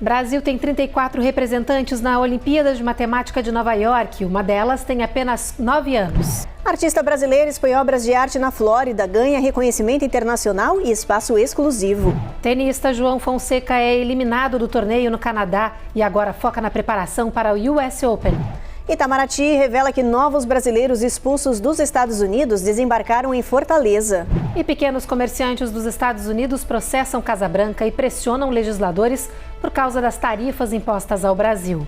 Brasil tem 34 representantes na Olimpíada de Matemática de Nova York. Uma delas tem apenas 9 anos. Artista brasileiro expõe obras de arte na Flórida, ganha reconhecimento internacional e espaço exclusivo. Tenista João Fonseca é eliminado do torneio no Canadá e agora foca na preparação para o US Open. Itamaraty revela que novos brasileiros expulsos dos Estados Unidos desembarcaram em Fortaleza. E pequenos comerciantes dos Estados Unidos processam Casa Branca e pressionam legisladores por causa das tarifas impostas ao Brasil.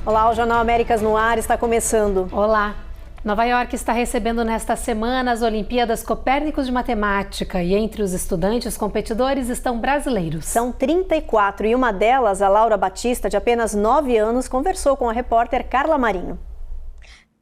Olá, o Jornal Américas no Ar está começando. Olá. Nova York está recebendo nesta semana as Olimpíadas Copérnicos de Matemática e entre os estudantes competidores estão brasileiros. São 34 e uma delas, a Laura Batista, de apenas 9 anos, conversou com a repórter Carla Marinho.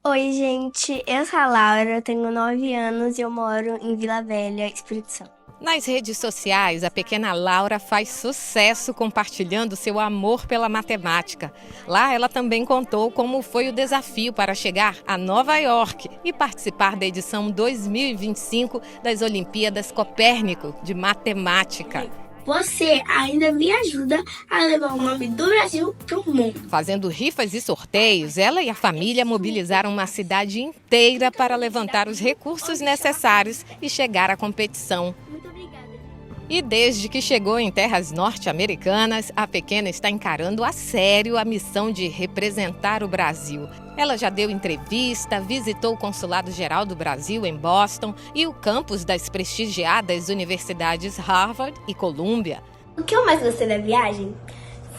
Oi, gente, eu sou a Laura, tenho 9 anos e eu moro em Vila Velha, Espírito Santo. Nas redes sociais, a pequena Laura faz sucesso compartilhando seu amor pela matemática. Lá, ela também contou como foi o desafio para chegar a Nova York e participar da edição 2025 das Olimpíadas Copérnico de Matemática. Você ainda me ajuda a levar o nome do Brasil para o mundo. Fazendo rifas e sorteios, ela e a família mobilizaram uma cidade inteira para levantar os recursos necessários e chegar à competição. E desde que chegou em terras norte-americanas, a pequena está encarando a sério a missão de representar o Brasil. Ela já deu entrevista, visitou o Consulado-Geral do Brasil em Boston e o campus das prestigiadas universidades Harvard e Columbia. O que eu mais gostei da viagem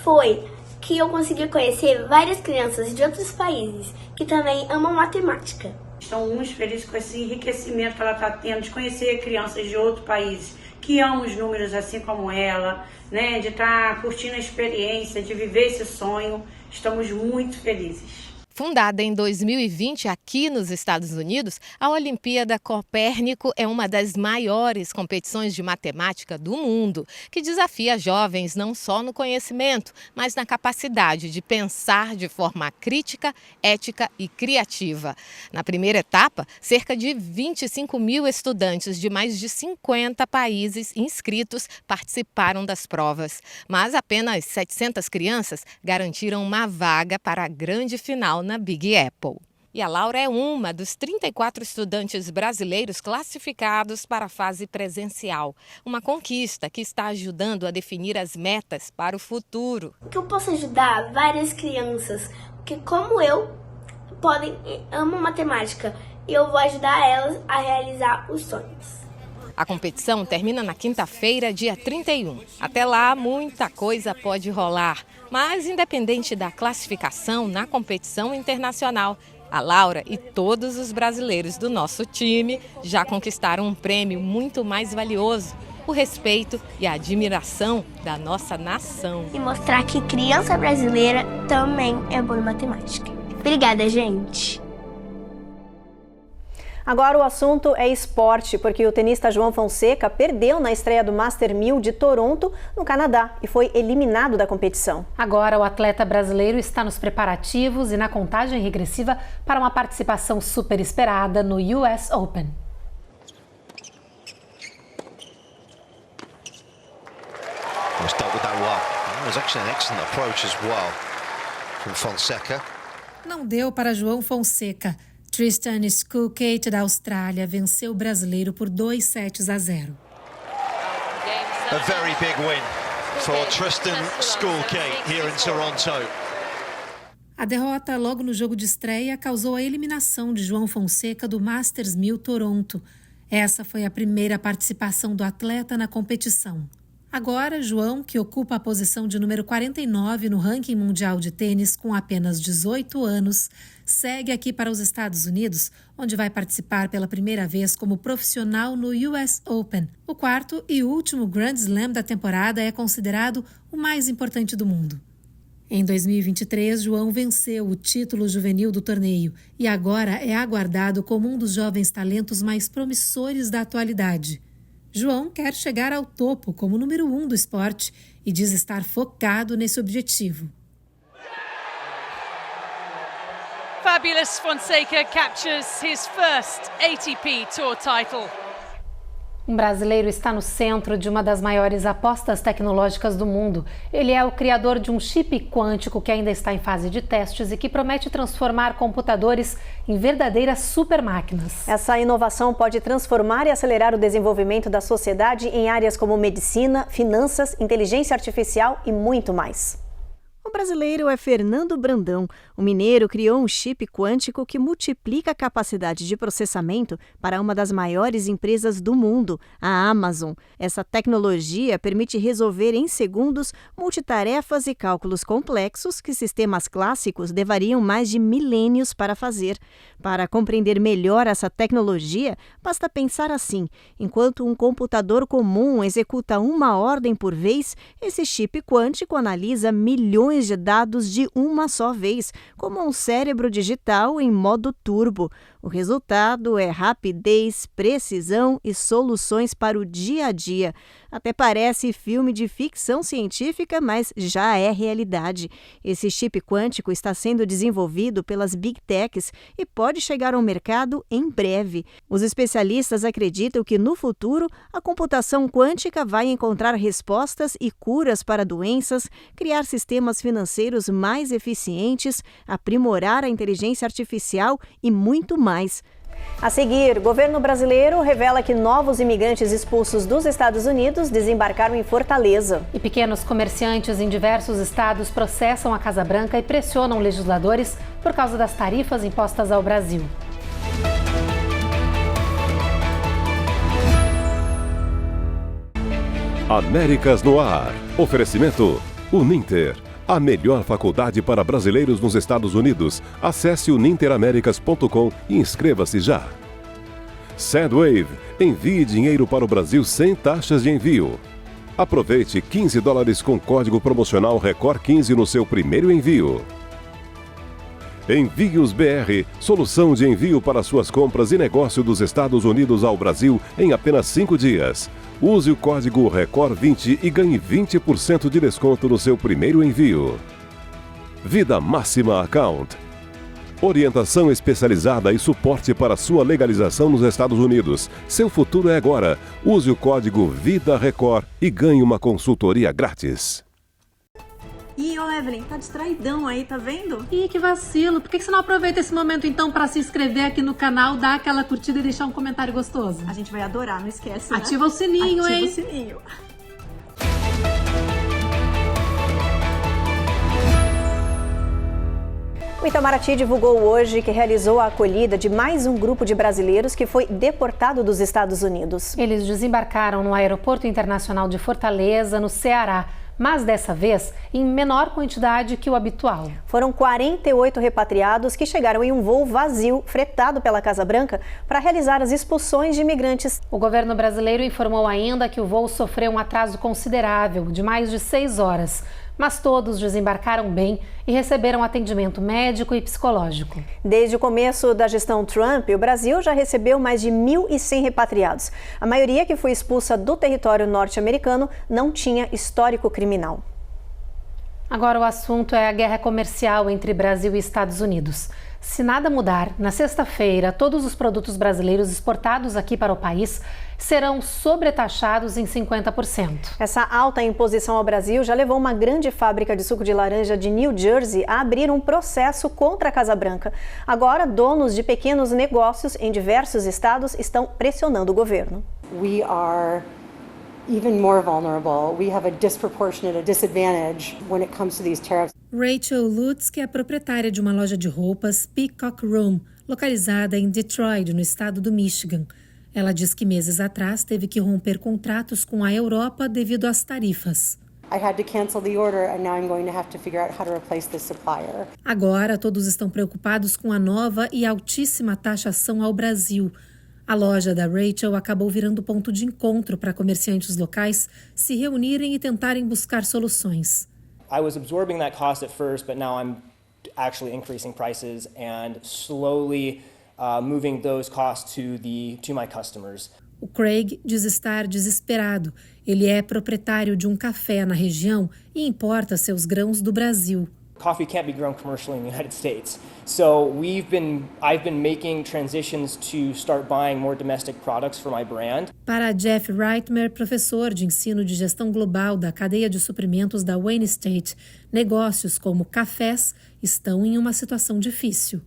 foi que eu consegui conhecer várias crianças de outros países que também amam matemática. Estão muito felizes com esse enriquecimento que ela está tendo de conhecer crianças de outros países que amam os números assim como ela, né? De estar curtindo a experiência, de viver esse sonho. Estamos muito felizes. Fundada em 2020 aqui nos Estados Unidos, a Olimpíada Copérnico é uma das maiores competições de matemática do mundo, que desafia jovens não só no conhecimento, mas na capacidade de pensar de forma crítica, ética e criativa. Na primeira etapa, cerca de 25 mil estudantes de mais de 50 países inscritos participaram das provas, mas apenas 700 crianças garantiram uma vaga para a grande final na Big Apple. E a Laura é uma dos 34 estudantes brasileiros classificados para a fase presencial. Uma conquista que está ajudando a definir as metas para o futuro. Que eu posso ajudar várias crianças que, como eu, amam matemática e eu vou ajudar elas a realizar os sonhos. A competição termina na quinta-feira, dia 31. Até lá, muita coisa pode rolar. Mas, independente da classificação na competição internacional, a Laura e todos os brasileiros do nosso time já conquistaram um prêmio muito mais valioso: o respeito e a admiração da nossa nação. E mostrar que criança brasileira também é boa em matemática. Obrigada, gente! Agora o assunto é esporte, porque o tenista João Fonseca perdeu na estreia do Master 1000 de Toronto, no Canadá, e foi eliminado da competição. Agora o atleta brasileiro está nos preparativos e na contagem regressiva para uma participação super esperada no US Open. Não deu para João Fonseca. Tristan Skulkate, da Austrália, venceu o brasileiro por 2-0. A very big win for Tristan Skulkate here in Toronto. A derrota logo no jogo de estreia causou a eliminação de João Fonseca do Masters 1000 Toronto. Essa foi a primeira participação do atleta na competição. Agora, João, que ocupa a posição de número 49 no ranking mundial de tênis com apenas 18 anos, segue aqui para os Estados Unidos, onde vai participar pela primeira vez como profissional no US Open. O quarto e último Grand Slam da temporada é considerado o mais importante do mundo. Em 2023, João venceu o título juvenil do torneio e agora é aguardado como um dos jovens talentos mais promissores da atualidade. João quer chegar ao topo como número 1 do esporte e diz estar focado nesse objetivo. Fabulous Fonseca captures his first ATP Tour title. Um brasileiro está no centro de uma das maiores apostas tecnológicas do mundo. Ele é o criador de um chip quântico que ainda está em fase de testes e que promete transformar computadores em verdadeiras supermáquinas. Essa inovação pode transformar e acelerar o desenvolvimento da sociedade em áreas como medicina, finanças, inteligência artificial e muito mais. O brasileiro é Fernando Brandão. O mineiro criou um chip quântico que multiplica a capacidade de processamento para uma das maiores empresas do mundo, a Amazon. Essa tecnologia permite resolver em segundos multitarefas e cálculos complexos que sistemas clássicos levariam mais de milênios para fazer. Para compreender melhor essa tecnologia, basta pensar assim: enquanto um computador comum executa uma ordem por vez, esse chip quântico analisa milhões de dados de uma só vez, como um cérebro digital em modo turbo. O resultado é rapidez, precisão e soluções para o dia a dia. Até parece filme de ficção científica, mas já é realidade. Esse chip quântico está sendo desenvolvido pelas Big Techs e pode chegar ao mercado em breve. Os especialistas acreditam que no futuro a computação quântica vai encontrar respostas e curas para doenças, criar sistemas financeiros mais eficientes, aprimorar a inteligência artificial e muito mais. A seguir, o governo brasileiro revela que novos imigrantes expulsos dos Estados Unidos desembarcaram em Fortaleza. E pequenos comerciantes em diversos estados processam a Casa Branca e pressionam legisladores por causa das tarifas impostas ao Brasil. Américas no ar. Oferecimento Uninter. A melhor faculdade para brasileiros nos Estados Unidos. Acesse uninteraméricas.com e inscreva-se já. Sendwave. Envie dinheiro para o Brasil sem taxas de envio. Aproveite $15 com código promocional Record 15 no seu primeiro envio. Envios BR. Solução de envio para suas compras e negócio dos Estados Unidos ao Brasil em apenas 5 dias. Use o código RECORD20 e ganhe 20% de desconto no seu primeiro envio. Vida Máxima Account. Orientação especializada e suporte para sua legalização nos Estados Unidos. Seu futuro é agora. Use o código VIDARECORD e ganhe uma consultoria grátis. Ih, ô Evelyn, tá distraidão aí, tá vendo? Ih, que vacilo. Por que você não aproveita esse momento então para se inscrever aqui no canal, dar aquela curtida e deixar um comentário gostoso? A gente vai adorar, não esquece, né? Ativa o sininho, hein? Ativa o sininho. O Itamaraty divulgou hoje que realizou a acolhida de mais um grupo de brasileiros que foi deportado dos Estados Unidos. Eles desembarcaram no Aeroporto Internacional de Fortaleza, no Ceará, mas dessa vez em menor quantidade que o habitual. Foram 48 repatriados que chegaram em um voo vazio, fretado pela Casa Branca, para realizar as expulsões de imigrantes. O governo brasileiro informou ainda que o voo sofreu um atraso considerável, de mais de 6 horas. Mas todos desembarcaram bem e receberam atendimento médico e psicológico. Desde o começo da gestão Trump, o Brasil já recebeu mais de 1.100 repatriados. A maioria que foi expulsa do território norte-americano não tinha histórico criminal. Agora o assunto é a guerra comercial entre Brasil e Estados Unidos. Se nada mudar, na sexta-feira, todos os produtos brasileiros exportados aqui para o país serão sobretaxados em 50%. Essa alta imposição ao Brasil já levou uma grande fábrica de suco de laranja de New Jersey a abrir um processo contra a Casa Branca. Agora, donos de pequenos negócios em diversos estados estão pressionando o governo. We are even more vulnerable. We have a disproportionate disadvantage when it comes to these tariffs. Rachel Lutz, que é proprietária de uma loja de roupas Peacock Room, localizada em Detroit, no estado do Michigan. Ela diz que meses atrás teve que romper contratos com a Europa devido às tarifas. I had to cancel the order and now I'm going to have to figure out how to replace this supplier. Agora todos estão preocupados com a nova e altíssima taxação ao Brasil. A loja da Rachel acabou virando ponto de encontro para comerciantes locais se reunirem e tentarem buscar soluções. I was absorbing that cost at first, but now I'm actually increasing prices and slowly moving those costs to my customers. O Craig diz estar desesperado. Ele é proprietário de um café na região e importa seus grãos do Brasil. Coffee can't be grown commercially in the United States. So I've been making transitions to start buying more domestic products for my brand. Para Jeff Reitmer, professor de ensino de gestão global da cadeia de suprimentos da Wayne State, negócios como cafés estão em uma situação difícil.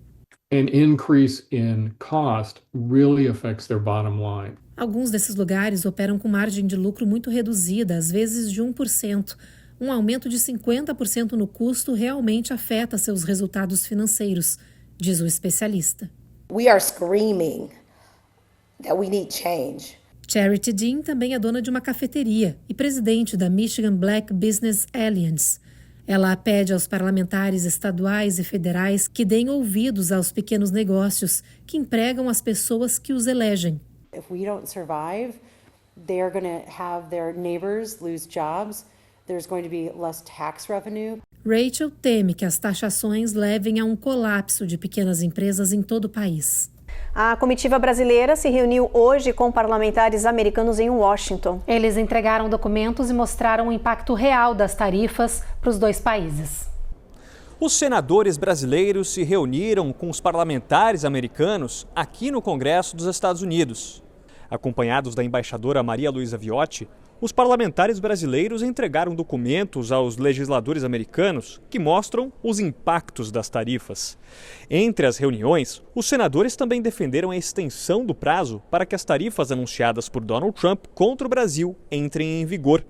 An increase in cost really affects their bottom line. Alguns desses lugares operam com margem de lucro muito reduzida, às vezes de 1%. Um aumento de 50% no custo realmente afeta seus resultados financeiros, diz o especialista. We are screaming that we need change. Charity Dean também é dona de uma cafeteria e presidente da Michigan Black Business Alliance. Ela pede aos parlamentares estaduais e federais que deem ouvidos aos pequenos negócios que empregam as pessoas que os elegem. If we don't survive, they are going to have their neighbors lose jobs. There's going to be less tax revenue. Rachel teme que as taxações levem a um colapso de pequenas empresas em todo o país. A comitiva brasileira se reuniu hoje com parlamentares americanos em Washington. Eles entregaram documentos e mostraram o impacto real das tarifas para os dois países. Os senadores brasileiros se reuniram com os parlamentares americanos aqui no Congresso dos Estados Unidos. Acompanhados da embaixadora Maria Luísa Viotti, os parlamentares brasileiros entregaram documentos aos legisladores americanos que mostram os impactos das tarifas. Entre as reuniões, os senadores também defenderam a extensão do prazo para que as tarifas anunciadas por Donald Trump contra o Brasil entrem em vigor.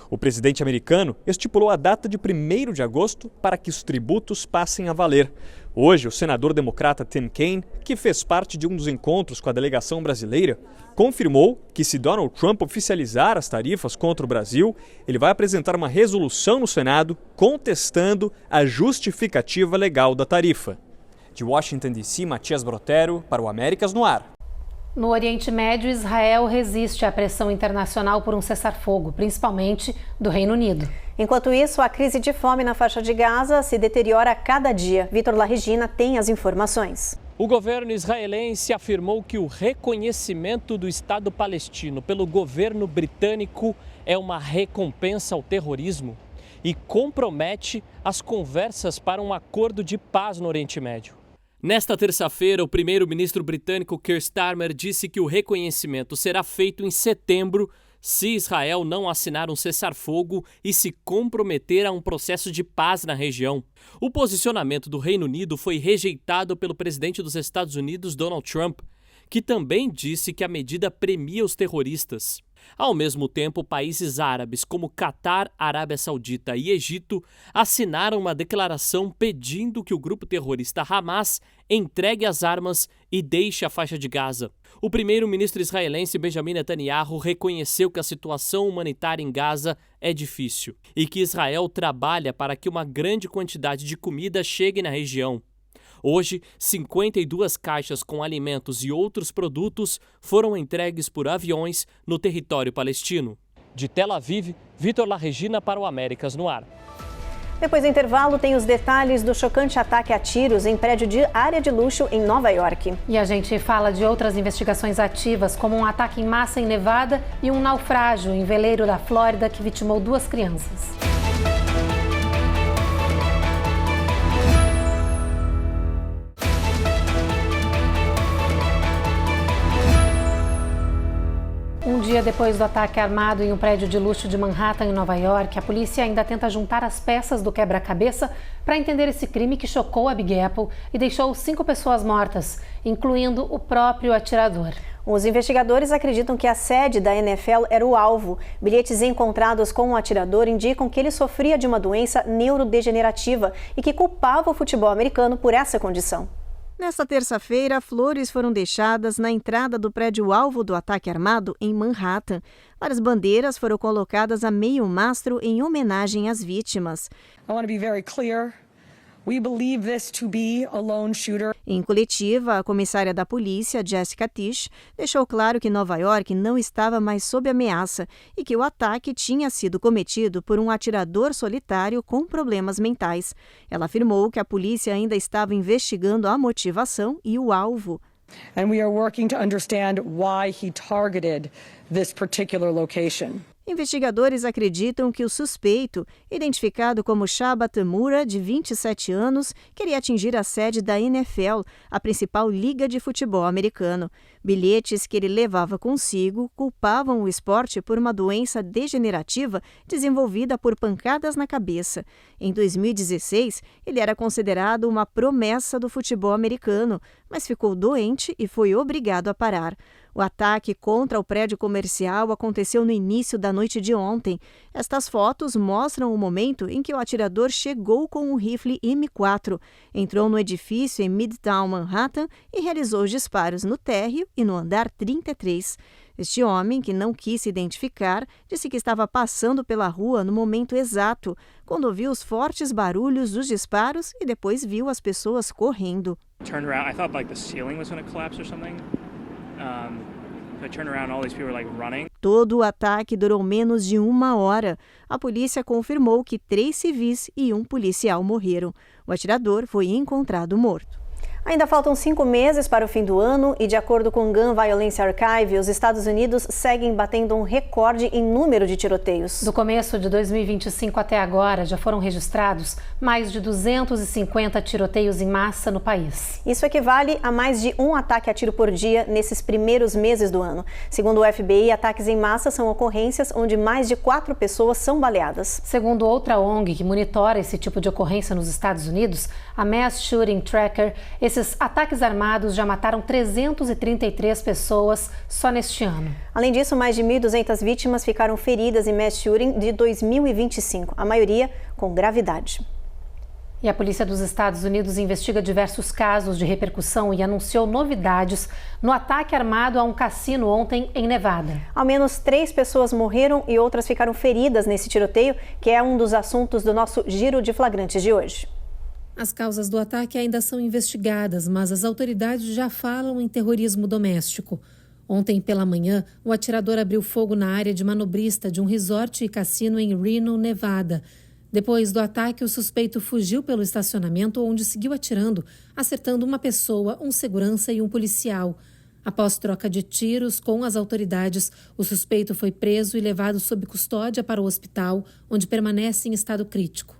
O presidente americano estipulou a data de 1º de agosto para que os tributos passem a valer. Hoje, o senador democrata Tim Kaine, que fez parte de um dos encontros com a delegação brasileira, confirmou que se Donald Trump oficializar as tarifas contra o Brasil, ele vai apresentar uma resolução no Senado contestando a justificativa legal da tarifa. De Washington, D.C., Matias Brotero, para o Américas no Ar. No Oriente Médio, Israel resiste à pressão internacional por um cessar-fogo, principalmente do Reino Unido. Enquanto isso, a crise de fome na faixa de Gaza se deteriora a cada dia. Vitor Larregina tem as informações. O governo israelense afirmou que o reconhecimento do Estado palestino pelo governo britânico é uma recompensa ao terrorismo e compromete as conversas para um acordo de paz no Oriente Médio. Nesta terça-feira, o primeiro-ministro britânico Keir Starmer disse que o reconhecimento será feito em setembro se Israel não assinar um cessar-fogo e se comprometer a um processo de paz na região. O posicionamento do Reino Unido foi rejeitado pelo presidente dos Estados Unidos, Donald Trump, que também disse que a medida premia os terroristas. Ao mesmo tempo, países árabes como Catar, Arábia Saudita e Egito assinaram uma declaração pedindo que o grupo terrorista Hamas entregue as armas e deixe a faixa de Gaza. O primeiro-ministro israelense Benjamin Netanyahu reconheceu que a situação humanitária em Gaza é difícil e que Israel trabalha para que uma grande quantidade de comida chegue na região. Hoje, 52 caixas com alimentos e outros produtos foram entregues por aviões no território palestino. De Tel Aviv, Vitor Larregina para o Américas no Ar. Depois do intervalo, tem os detalhes do chocante ataque a tiros em prédio de área de luxo em Nova York. E a gente fala de outras investigações ativas, como um ataque em massa em Nevada e um naufrágio em veleiro da Flórida que vitimou 2 crianças. Um dia depois do ataque armado em um prédio de luxo de Manhattan, em Nova York, a polícia ainda tenta juntar as peças do quebra-cabeça para entender esse crime que chocou a Big Apple e deixou 5 pessoas mortas, incluindo o próprio atirador. Os investigadores acreditam que a sede da NFL era o alvo. Bilhetes encontrados com o atirador indicam que ele sofria de uma doença neurodegenerativa e que culpava o futebol americano por essa condição. Nesta terça-feira, flores foram deixadas na entrada do prédio-alvo do ataque armado em Manhattan. Várias bandeiras foram colocadas a meio mastro em homenagem às vítimas. I want to be very clear. We believe this to be a lone shooter. Em coletiva, a comissária da polícia, Jessica Tisch, deixou claro que Nova York não estava mais sob ameaça e que o ataque tinha sido cometido por um atirador solitário com problemas mentais. Ela afirmou que a polícia ainda estava investigando a motivação e o alvo. And we are working to understand why he targeted this particular location. Investigadores acreditam que o suspeito, identificado como Shaba Tamura, de 27 anos, queria atingir a sede da NFL, a principal liga de futebol americano. Bilhetes que ele levava consigo culpavam o esporte por uma doença degenerativa desenvolvida por pancadas na cabeça. Em 2016, ele era considerado uma promessa do futebol americano, mas ficou doente e foi obrigado a parar. O ataque contra o prédio comercial aconteceu no início da noite de ontem. Estas fotos mostram o momento em que o atirador chegou com um rifle M4, entrou no edifício em Midtown Manhattan e realizou os disparos no térreo e no andar 33. Este homem, que não quis se identificar, disse que estava passando pela rua no momento exato, quando ouviu os fortes barulhos dos disparos e depois viu as pessoas correndo. Turned around, I thought like the ceiling was going to collapse or something. I turned around, all these people were like running. Todo o ataque durou menos de 1 hora. A polícia confirmou que 3 civis e 1 policial morreram. O atirador foi encontrado morto. Ainda faltam 5 meses para o fim do ano e, de acordo com o Gun Violence Archive, os Estados Unidos seguem batendo um recorde em número de tiroteios. Do começo de 2025 até agora, já foram registrados mais de 250 tiroteios em massa no país. Isso equivale a mais de 1 ataque a tiro por dia nesses primeiros meses do ano. Segundo o FBI, ataques em massa são ocorrências onde mais de 4 pessoas são baleadas. Segundo outra ONG que monitora esse tipo de ocorrência nos Estados Unidos, a Mass Shooting Tracker, esses ataques armados já mataram 333 pessoas só neste ano. Além disso, mais de 1.200 vítimas ficaram feridas em mass shooting de 2025, a maioria com gravidade. E a polícia dos Estados Unidos investiga diversos casos de repercussão e anunciou novidades no ataque armado a um cassino ontem em Nevada. Ao menos 3 pessoas morreram e outras ficaram feridas nesse tiroteio, que é um dos assuntos do nosso Giro de Flagrantes de hoje. As causas do ataque ainda são investigadas, mas as autoridades já falam em terrorismo doméstico. Ontem pela manhã, o atirador abriu fogo na área de manobrista de um resort e cassino em Reno, Nevada. Depois do ataque, o suspeito fugiu pelo estacionamento, onde seguiu atirando, acertando uma pessoa, um segurança e um policial. Após troca de tiros com as autoridades, o suspeito foi preso e levado sob custódia para o hospital, onde permanece em estado crítico.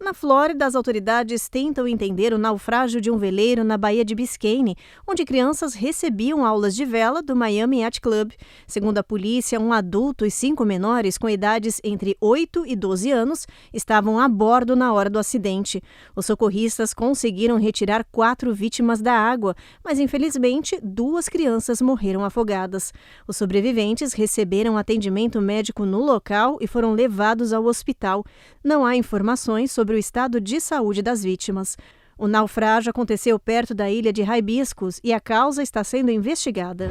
Na Flórida, as autoridades tentam entender o naufrágio de um veleiro na Baía de Biscayne, onde crianças recebiam aulas de vela do Miami Yacht Club. Segundo a polícia, um adulto e 5 menores com idades entre 8 e 12 anos estavam a bordo na hora do acidente. Os socorristas conseguiram retirar 4 vítimas da água, mas infelizmente 2 crianças morreram afogadas. Os sobreviventes receberam atendimento médico no local e foram levados ao hospital. Não há informações sobre o estado de saúde das vítimas. O naufrágio aconteceu perto da ilha de Hibiscus e a causa está sendo investigada.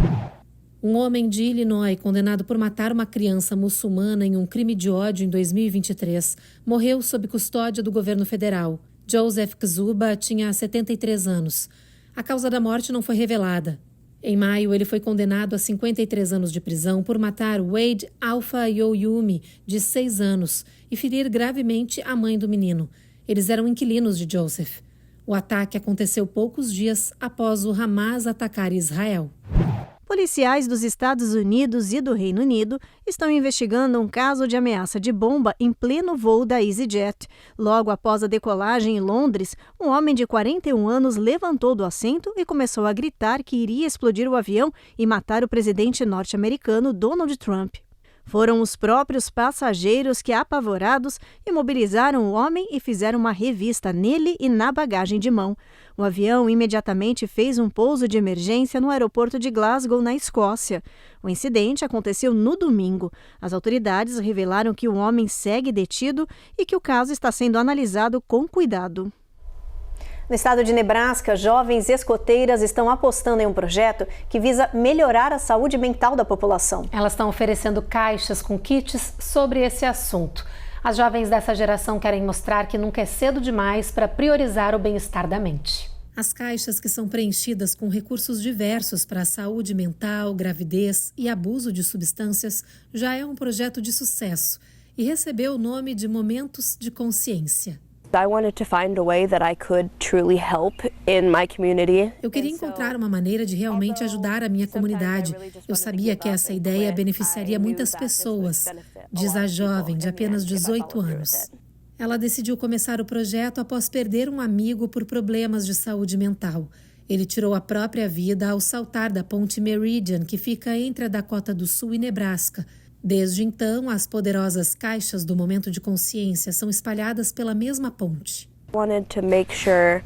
Um homem de Illinois, condenado por matar uma criança muçulmana em um crime de ódio em 2023, morreu sob custódia do governo federal. Joseph Kzuba tinha 73 anos. A causa da morte não foi revelada. Em maio, ele foi condenado a 53 anos de prisão por matar Wade Alpha Yoyumi, de 6 anos, e ferir gravemente a mãe do menino. Eles eram inquilinos de Joseph. O ataque aconteceu poucos dias após o Hamas atacar Israel. Policiais dos Estados Unidos e do Reino Unido estão investigando um caso de ameaça de bomba em pleno voo da EasyJet. Logo após a decolagem em Londres, um homem de 41 anos levantou do assento e começou a gritar que iria explodir o avião e matar o presidente norte-americano Donald Trump. Foram os próprios passageiros que, apavorados, imobilizaram o homem e fizeram uma revista nele e na bagagem de mão. O avião imediatamente fez um pouso de emergência no aeroporto de Glasgow, na Escócia. O incidente aconteceu no domingo. As autoridades revelaram que o homem segue detido e que o caso está sendo analisado com cuidado. No estado de Nebraska, jovens escoteiras estão apostando em um projeto que visa melhorar a saúde mental da população. Elas estão oferecendo caixas com kits sobre esse assunto. As jovens dessa geração querem mostrar que nunca é cedo demais para priorizar o bem-estar da mente. As caixas, que são preenchidas com recursos diversos para a saúde mental, gravidez e abuso de substâncias, já é um projeto de sucesso e recebeu o nome de Momentos de Consciência. I wanted to find a way that I could truly help in my community. Eu queria encontrar uma maneira de realmente ajudar a minha comunidade. Eu sabia que essa ideia beneficiaria muitas pessoas, diz a jovem de apenas 18 anos. Ela decidiu começar o projeto após perder um amigo por problemas de saúde mental. Ele tirou a própria vida ao saltar da ponte Meridian, que fica entre a Dakota do Sul e Nebraska. Desde então, as poderosas caixas do momento de consciência são espalhadas pela mesma ponte. Wanted to make sure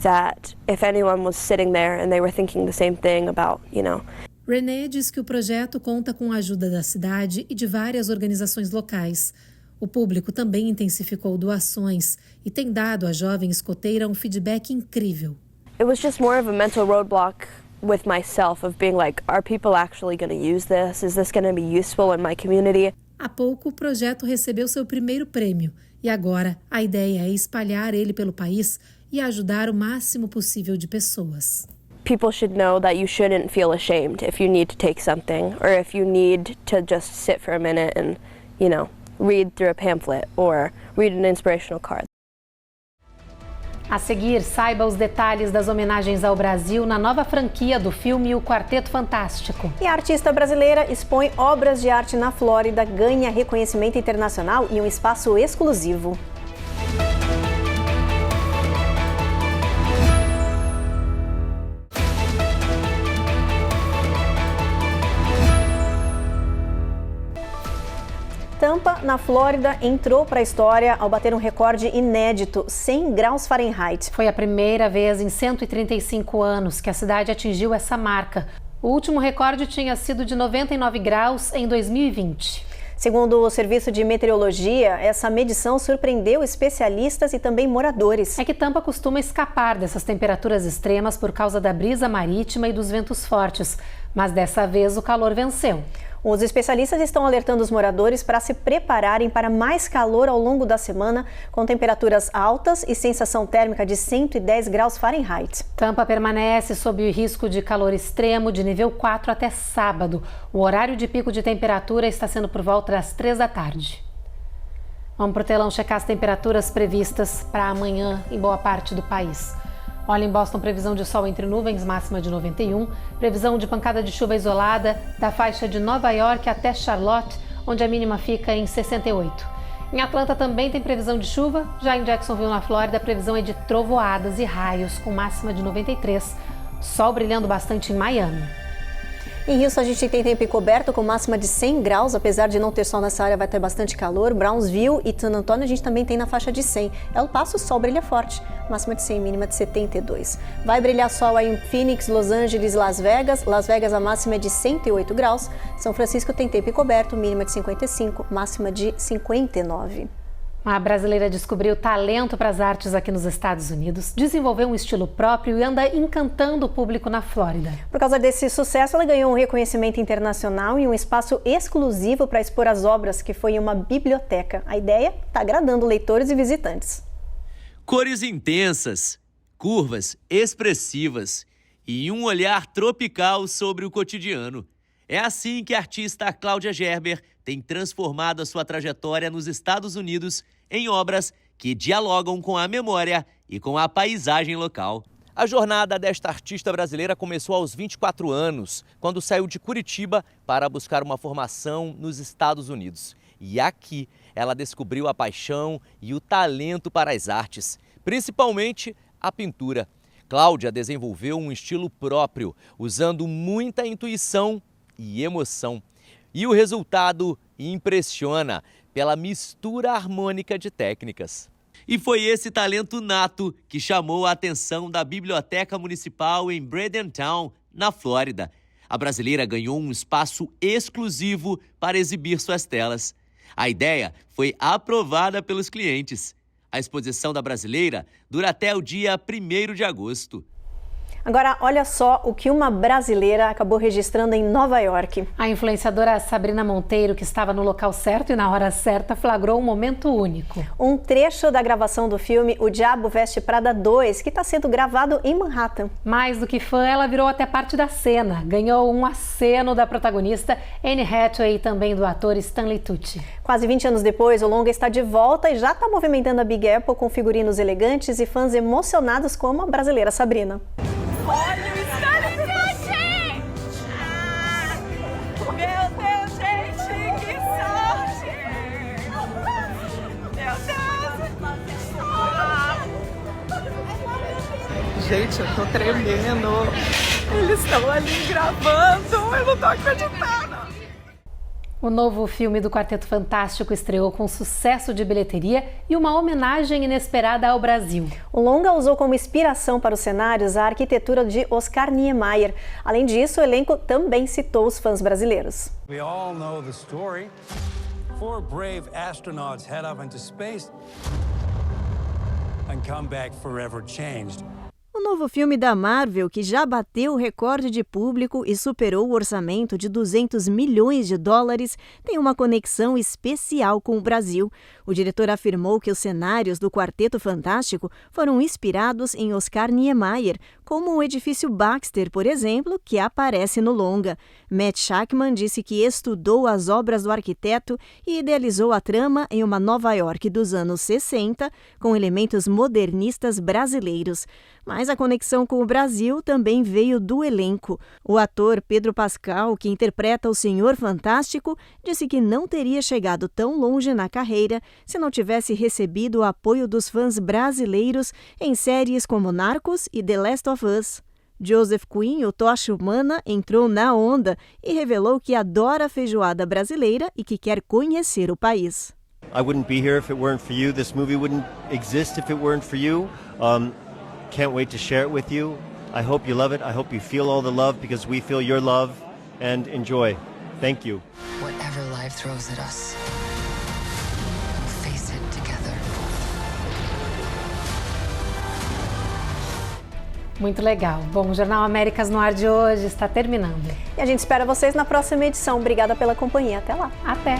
that if anyone was sitting there and they were thinking the same thing about, Renee diz que o projeto conta com a ajuda da cidade e de várias organizações locais. O público também intensificou doações e tem dado à jovem escoteira um feedback incrível. It was just more of a mental roadblock with myself of being like, are people actually going to use this? Is this going to be useful in my community? Há pouco, o projeto recebeu seu primeiro prêmio e agora a ideia é espalhar ele pelo país e ajudar o máximo possível de pessoas. People should know that you shouldn't feel ashamed if you need to take something or if you need to just sit for a minute and, read through a pamphlet or read an inspirational card. A seguir, saiba os detalhes das homenagens ao Brasil na nova franquia do filme O Quarteto Fantástico. E a artista brasileira expõe obras de arte na Flórida, ganha reconhecimento internacional e um espaço exclusivo. Tampa, na Flórida, entrou para a história ao bater um recorde inédito, 100 graus Fahrenheit. Foi a primeira vez em 135 anos que a cidade atingiu essa marca. O último recorde tinha sido de 99 graus em 2020. Segundo o Serviço de Meteorologia, essa medição surpreendeu especialistas e também moradores. É que Tampa costuma escapar dessas temperaturas extremas por causa da brisa marítima e dos ventos fortes, mas dessa vez o calor venceu. Os especialistas estão alertando os moradores para se prepararem para mais calor ao longo da semana, com temperaturas altas e sensação térmica de 110 graus Fahrenheit. Tampa permanece sob o risco de calor extremo de nível 4 até sábado. O horário de pico de temperatura está sendo por volta das 3 da tarde. Vamos para o telão checar as temperaturas previstas para amanhã em boa parte do país. Olha, em Boston, previsão de sol entre nuvens, máxima de 91. Previsão de pancada de chuva isolada da faixa de Nova York até Charlotte, onde a mínima fica em 68. Em Atlanta também tem previsão de chuva. Já em Jacksonville, na Flórida, a previsão é de trovoadas e raios, com máxima de 93. Sol brilhando bastante em Miami. Em Houston, a gente tem tempo encoberto com máxima de 100 graus, apesar de não ter sol nessa área, vai ter bastante calor. Brownsville e San Antonio a gente também tem na faixa de 100. El Paso, o sol brilha forte, máxima de 100, mínima de 72. Vai brilhar sol aí em Phoenix, Los Angeles, Las Vegas. Las Vegas a máxima é de 108 graus. São Francisco tem tempo encoberto, mínima de 55, máxima de 59. A brasileira descobriu talento para as artes aqui nos Estados Unidos, desenvolveu um estilo próprio e anda encantando o público na Flórida. Por causa desse sucesso, ela ganhou um reconhecimento internacional e um espaço exclusivo para expor as obras, que foi em uma biblioteca. A ideia está agradando leitores e visitantes. Cores intensas, curvas expressivas e um olhar tropical sobre o cotidiano. É assim que a artista Cláudia Gerber tem transformado a sua trajetória nos Estados Unidos em obras que dialogam com a memória e com a paisagem local. A jornada desta artista brasileira começou aos 24 anos, quando saiu de Curitiba para buscar uma formação nos Estados Unidos. E aqui ela descobriu a paixão e o talento para as artes, principalmente a pintura. Cláudia desenvolveu um estilo próprio, usando muita intuição e emoção. E o resultado impressiona pela mistura harmônica de técnicas. E foi esse talento nato que chamou a atenção da Biblioteca Municipal em Bradenton, na Flórida. A brasileira ganhou um espaço exclusivo para exibir suas telas. A ideia foi aprovada pelos clientes. A exposição da brasileira dura até o dia 1º de agosto. Agora, olha só o que uma brasileira acabou registrando em Nova York. A influenciadora Sabrina Monteiro, que estava no local certo e na hora certa, flagrou um momento único. Um trecho da gravação do filme O Diabo Veste Prada 2, que está sendo gravado em Manhattan. Mais do que fã, ela virou até parte da cena. Ganhou um aceno da protagonista Anne Hathaway e também do ator Stanley Tucci. Quase 20 anos depois, o longa está de volta e já está movimentando a Big Apple com figurinos elegantes e fãs emocionados como a brasileira Sabrina. Olha o Stanley Tucci! Meu Deus, gente, que sorte! Meu Deus! Gente, eu tô tremendo. Eles estão ali gravando, eu não tô acreditando. O novo filme do Quarteto Fantástico estreou com sucesso de bilheteria e uma homenagem inesperada ao Brasil. O longa usou como inspiração para os cenários a arquitetura de Oscar Niemeyer. Além disso, o elenco também citou os fãs brasileiros. We all know the story. 4 brave astronauts head up into space and come back forever changed. O novo filme da Marvel, que já bateu o recorde de público e superou o orçamento de 200 milhões de dólares, tem uma conexão especial com o Brasil. O diretor afirmou que os cenários do Quarteto Fantástico foram inspirados em Oscar Niemeyer, como o edifício Baxter, por exemplo, que aparece no longa. Matt Shakman disse que estudou as obras do arquiteto e idealizou a trama em uma Nova York dos anos 60, com elementos modernistas brasileiros. Mas a conexão com o Brasil também veio do elenco. O ator Pedro Pascal, que interpreta o Senhor Fantástico, disse que não teria chegado tão longe na carreira se não tivesse recebido o apoio dos fãs brasileiros em séries como Narcos e The Last of Us. Joseph Quinn, o Tocha Humana, entrou na onda e revelou que adora a feijoada brasileira e que quer conhecer o país. I wouldn't be here if it weren't for you. This movie wouldn't exist if it weren't for you. Can't wait to share it with you. I hope you love it. I hope you feel all the love because we feel your love, and enjoy. Thank you. Whatever life throws at us, we'll face it together. Muito legal. Bom, o Jornal Américas no ar de hoje está terminando. E a gente espera vocês na próxima edição. Obrigada pela companhia. Até lá. Até.